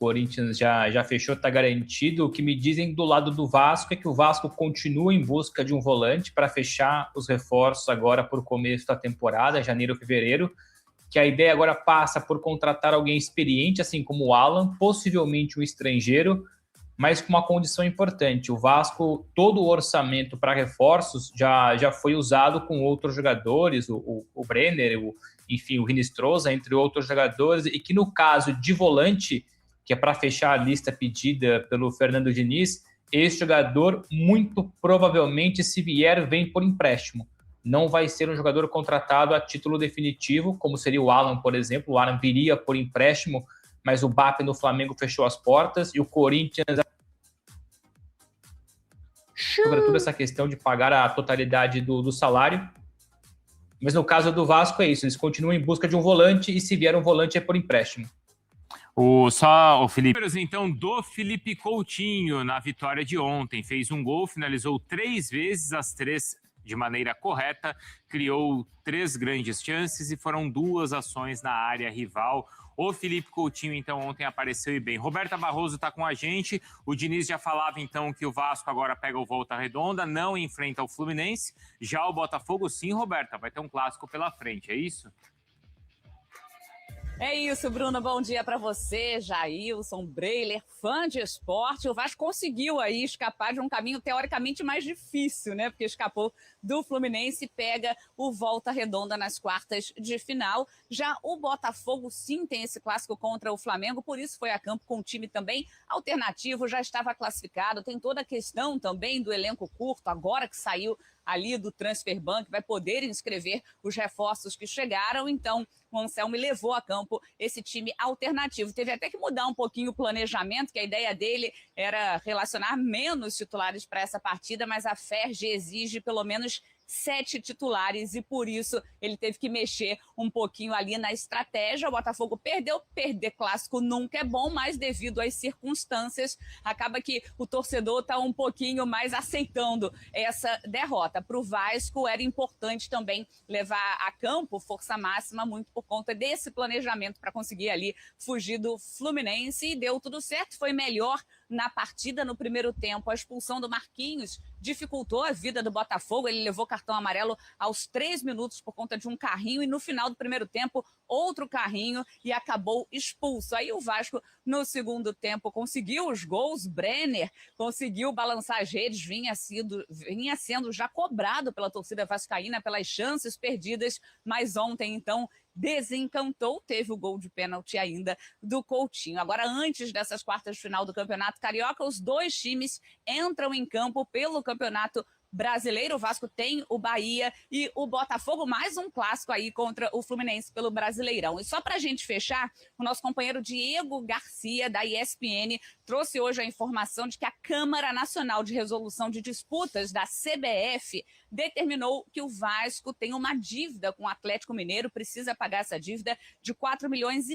Corinthians já fechou, está garantido. O que me dizem do lado do Vasco é que o Vasco continua em busca de um volante para fechar os reforços agora por começo da temporada, janeiro, fevereiro, que a ideia agora passa por contratar alguém experiente, assim como o Alan, possivelmente um estrangeiro, mas com uma condição importante. O Vasco, todo o orçamento para reforços já foi usado com outros jogadores, o Brenner, enfim, o Hinestrosa, entre outros jogadores, e que no caso de volante, que é para fechar a lista pedida pelo Fernando Diniz, esse jogador muito provavelmente, se vier, vem por empréstimo. Não vai ser um jogador contratado a título definitivo, como seria o Alan, por exemplo. O Alan viria por empréstimo, mas o Mbappé no Flamengo fechou as portas, e o Corinthians, sobretudo essa questão de pagar a totalidade do salário. Mas no caso do Vasco é isso, eles continuam em busca de um volante, e se vier um volante é por empréstimo. O Felipe, então, do Felipe Coutinho na vitória de ontem. Fez um gol, finalizou 3 vezes, as 3 de maneira correta, criou 3 grandes chances e foram 2 ações na área rival. O Felipe Coutinho, então, ontem apareceu e bem. Roberta Barroso está com a gente. O Diniz já falava, então, que o Vasco agora pega o Volta Redonda, não enfrenta o Fluminense. Já o Botafogo, sim, Roberta, vai ter um clássico pela frente, é isso? É isso, Bruno. Bom dia para você, Jailson, Breiler, fã de esporte. O Vasco conseguiu aí escapar de um caminho teoricamente mais difícil, né? Porque escapou do Fluminense e pega o Volta Redonda nas quartas de final. Já o Botafogo, sim, tem esse clássico contra o Flamengo, por isso foi a campo com um time também alternativo, já estava classificado. Tem toda a questão também do elenco curto, agora que saiu ali do Transfer Bank, vai poder inscrever os reforços que chegaram. Então, o Anselmi levou a campo esse time alternativo. Teve até que mudar um pouquinho o planejamento, que a ideia dele era relacionar menos titulares para essa partida, mas a Ferg exige pelo menos 7 titulares e por isso ele teve que mexer um pouquinho ali na estratégia. O Botafogo perder clássico nunca é bom, mas devido às circunstâncias, acaba que o torcedor está um pouquinho mais aceitando essa derrota. Para o Vasco era importante também levar a campo força máxima, muito por conta desse planejamento para conseguir ali fugir do Fluminense, e deu tudo certo, foi melhor na partida no primeiro tempo. A expulsão do Marquinhos dificultou a vida do Botafogo, ele levou cartão amarelo aos 3 minutos por conta de um carrinho, e no final do primeiro tempo, outro carrinho, e acabou expulso. Aí o Vasco, no segundo tempo, conseguiu os gols, Brenner conseguiu balançar as redes, vinha sendo já cobrado pela torcida vascaína pelas chances perdidas, mas ontem, então, desencantou, teve o gol de pênalti ainda do Coutinho. Agora, antes dessas quartas de final do Campeonato Carioca, os 2 times entram em campo pelo Campeonato Brasileiro. O Vasco tem o Bahia e o Botafogo, mais um clássico aí contra o Fluminense pelo Brasileirão. E só para a gente fechar, o nosso companheiro Diego Garcia, da ESPN, trouxe hoje a informação de que a Câmara Nacional de Resolução de Disputas, da CBF, determinou que o Vasco tem uma dívida com o Atlético Mineiro, precisa pagar essa dívida de 4,5 milhões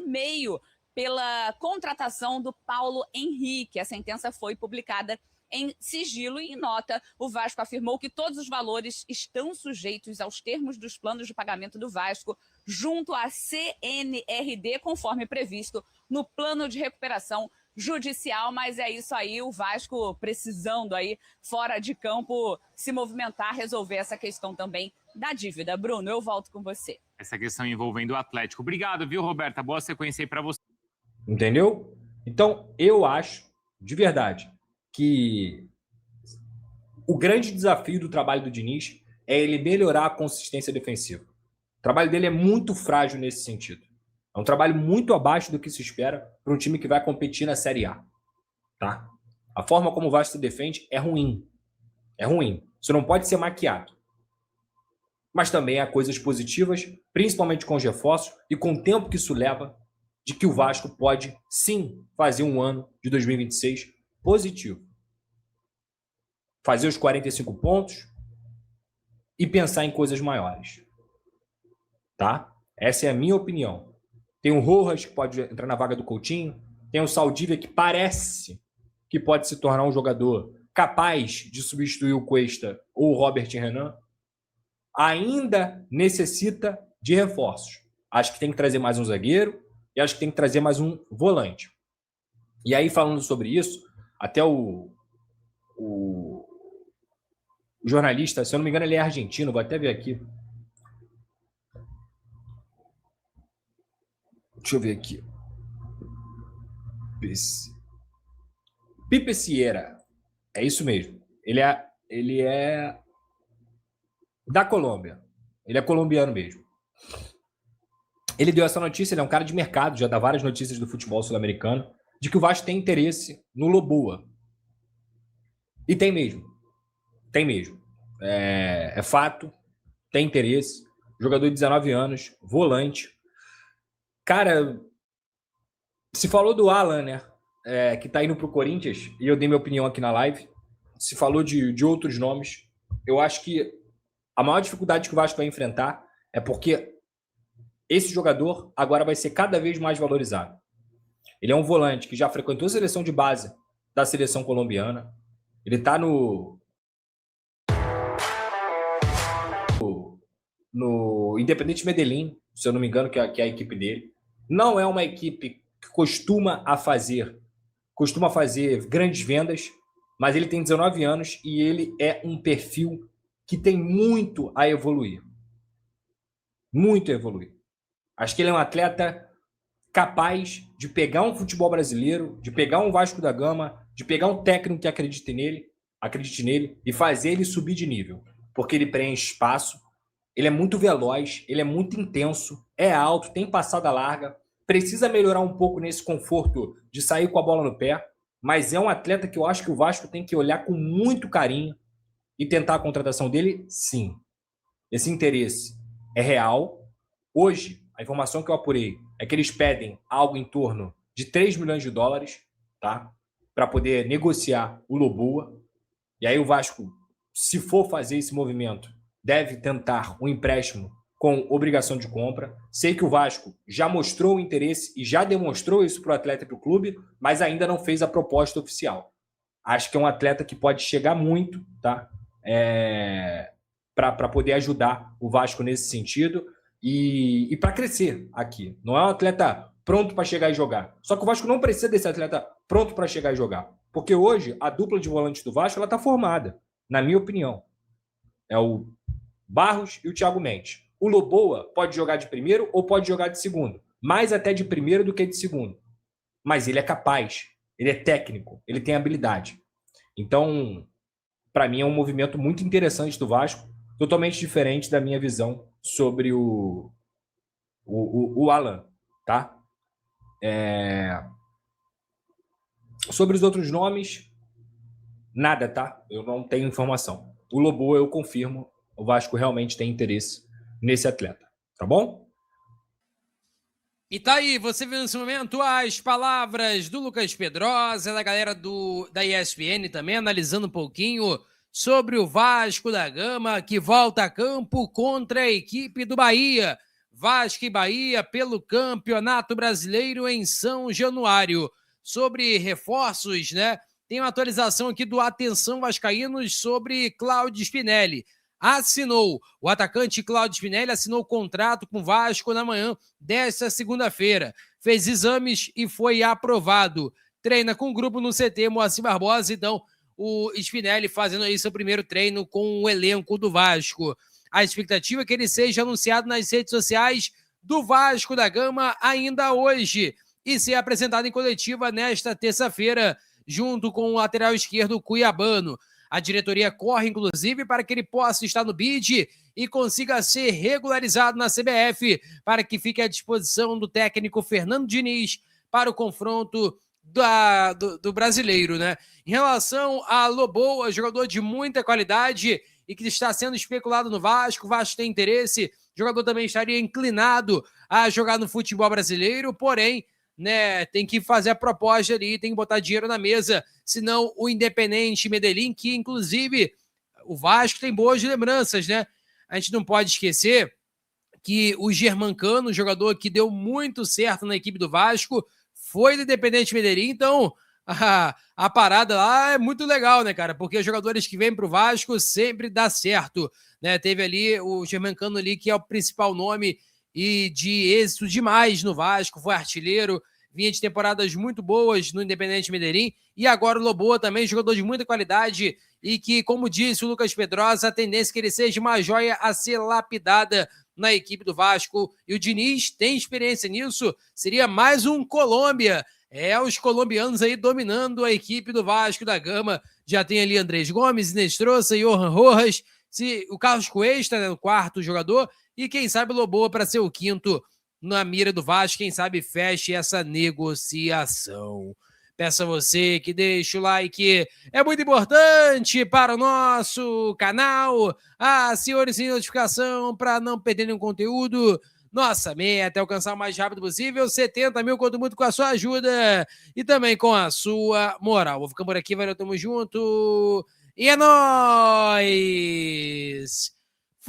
pela contratação do Paulo Henrique. A sentença foi publicada em sigilo e, em nota, o Vasco afirmou que todos os valores estão sujeitos aos termos dos planos de pagamento do Vasco junto à CNRD, conforme previsto no plano de recuperação judicial. Mas é isso aí, o Vasco precisando aí, fora de campo, se movimentar, resolver essa questão também da dívida. Bruno, eu volto com você. Essa questão envolvendo o Atlético. Obrigado, viu, Roberta? Boa sequência aí para você. Entendeu? Então, eu acho, de verdade, que o grande desafio do trabalho do Diniz é ele melhorar a consistência defensiva. O trabalho dele é muito frágil nesse sentido. É um trabalho muito abaixo do que se espera para um time que vai competir na Série A. Tá? A forma como o Vasco se defende é ruim. É ruim. Isso não pode ser maquiado. Mas também há coisas positivas, principalmente com os reforços e com o tempo que isso leva, de que o Vasco pode, sim, fazer um ano de 2026 positivo. Fazer os 45 pontos e pensar em coisas maiores. Tá? Essa é a minha opinião. Tem o Rojas, que pode entrar na vaga do Coutinho. Tem o Saldívia, que parece que pode se tornar um jogador capaz de substituir o Cuesta ou o Robert Renan. Ainda necessita de reforços. Acho que tem que trazer mais um zagueiro e acho que tem que trazer mais um volante. E aí, falando sobre isso, até o jornalista, se eu não me engano, ele é argentino, vou até ver aqui. Deixa eu ver aqui. Pipe Sierra. É isso mesmo. Ele é da Colômbia. Ele é colombiano mesmo. Ele deu essa notícia, ele é um cara de mercado, já dá várias notícias do futebol sul-americano, de que o Vasco tem interesse no Loboa. E tem mesmo. Tem mesmo. É fato. Tem interesse. Jogador de 19 anos, volante. Cara, se falou do Alan, né? Que tá indo pro Corinthians, e eu dei minha opinião aqui na live. Se falou de outros nomes. Eu acho que a maior dificuldade que o Vasco vai enfrentar é porque esse jogador agora vai ser cada vez mais valorizado. Ele é um volante que já frequentou a seleção de base da seleção colombiana. Ele tá no Independente Medellín, se eu não me engano, que é a equipe dele. Não é uma equipe que costuma fazer grandes vendas, mas ele tem 19 anos e ele é um perfil que tem muito a evoluir. Muito a evoluir. Acho que ele é um atleta capaz de pegar um futebol brasileiro, de pegar um Vasco da Gama, de pegar um técnico que acredite nele e fazer ele subir de nível. Porque ele preenche espaço, ele é muito veloz, ele é muito intenso, é alto, tem passada larga, precisa melhorar um pouco nesse conforto de sair com a bola no pé, mas é um atleta que eu acho que o Vasco tem que olhar com muito carinho e tentar a contratação dele, sim. Esse interesse é real. Hoje, a informação que eu apurei é que eles pedem algo em torno de 3 milhões de dólares, tá? Para poder negociar o Loboa. E aí o Vasco, se for fazer esse movimento, deve tentar um empréstimo com obrigação de compra. Sei que o Vasco já mostrou o interesse e já demonstrou isso para o atleta e para o clube, mas ainda não fez a proposta oficial. Acho que é um atleta que pode chegar muito, tá? Para poder ajudar o Vasco nesse sentido e para crescer aqui. Não é um atleta pronto para chegar e jogar. Só que o Vasco não precisa desse atleta pronto para chegar e jogar. Porque hoje a dupla de volantes do Vasco está formada, na minha opinião. É o Barros e o Thiago Mendes. O Loboa pode jogar de primeiro ou pode jogar de segundo. Mais até de primeiro do que de segundo. Mas ele é capaz, ele é técnico, ele tem habilidade. Então, para mim é um movimento muito interessante do Vasco, totalmente diferente da minha visão sobre o Alan, tá? Sobre os outros nomes, nada, tá? Eu não tenho informação. O Loboa, eu confirmo, o Vasco realmente tem interesse nesse atleta, tá bom? E tá aí, você viu nesse momento as palavras do Lucas Pedrosa, da galera da ESPN também, analisando um pouquinho sobre o Vasco da Gama, que volta a campo contra a equipe do Bahia. Vasco e Bahia pelo Campeonato Brasileiro em São Januário. Sobre reforços, né? Tem uma atualização aqui do Atenção Vascaínos sobre Cláudio Spinelli. O atacante Cláudio Spinelli assinou o contrato com o Vasco na manhã desta segunda-feira. Fez exames e foi aprovado. Treina com o grupo no CT Moacir Barbosa, então o Spinelli fazendo aí seu primeiro treino com o elenco do Vasco. A expectativa é que ele seja anunciado nas redes sociais do Vasco da Gama ainda hoje e ser apresentado em coletiva nesta terça-feira, junto com o lateral esquerdo cuiabano. A diretoria corre, inclusive, para que ele possa estar no BID e consiga ser regularizado na CBF, para que fique à disposição do técnico Fernando Diniz para o confronto do brasileiro, né? Em relação a Loboa, jogador de muita qualidade e que está sendo especulado no Vasco, o Vasco tem interesse, o jogador também estaria inclinado a jogar no futebol brasileiro, porém, né, tem que fazer a proposta ali, tem que botar dinheiro na mesa, senão o Independente Medellín, que inclusive o Vasco tem boas lembranças, né? A gente não pode esquecer que o Germancano, jogador que deu muito certo na equipe do Vasco, foi do Independente Medellín, então a parada lá é muito legal, né, cara? Porque os jogadores que vêm pro Vasco sempre dá certo, né? Teve ali o Germancano ali, que é o principal nome e de êxito demais no Vasco, foi artilheiro, vinha de temporadas muito boas no Independente Medellín, e agora o Loboa também, jogador de muita qualidade, e que, como disse o Lucas Pedrosa, a tendência é que ele seja uma joia a ser lapidada na equipe do Vasco, e o Diniz tem experiência nisso, seria mais um Colômbia, os colombianos aí dominando a equipe do Vasco da Gama, já tem ali Andrés Gomes, Inestrosa, Johan Rojas, o Carlos Cuesta, né, o quarto jogador, e quem sabe o Loboa para ser o quinto na mira do Vasco, quem sabe feche essa negociação. Peço a você que deixe o like, é muito importante para o nosso canal. Acione a notificação para não perder nenhum conteúdo. Nossa meta é alcançar o mais rápido possível 70 mil, conto muito com a sua ajuda e também com a sua moral. Vou ficando por aqui, valeu, tamo junto e é nóis!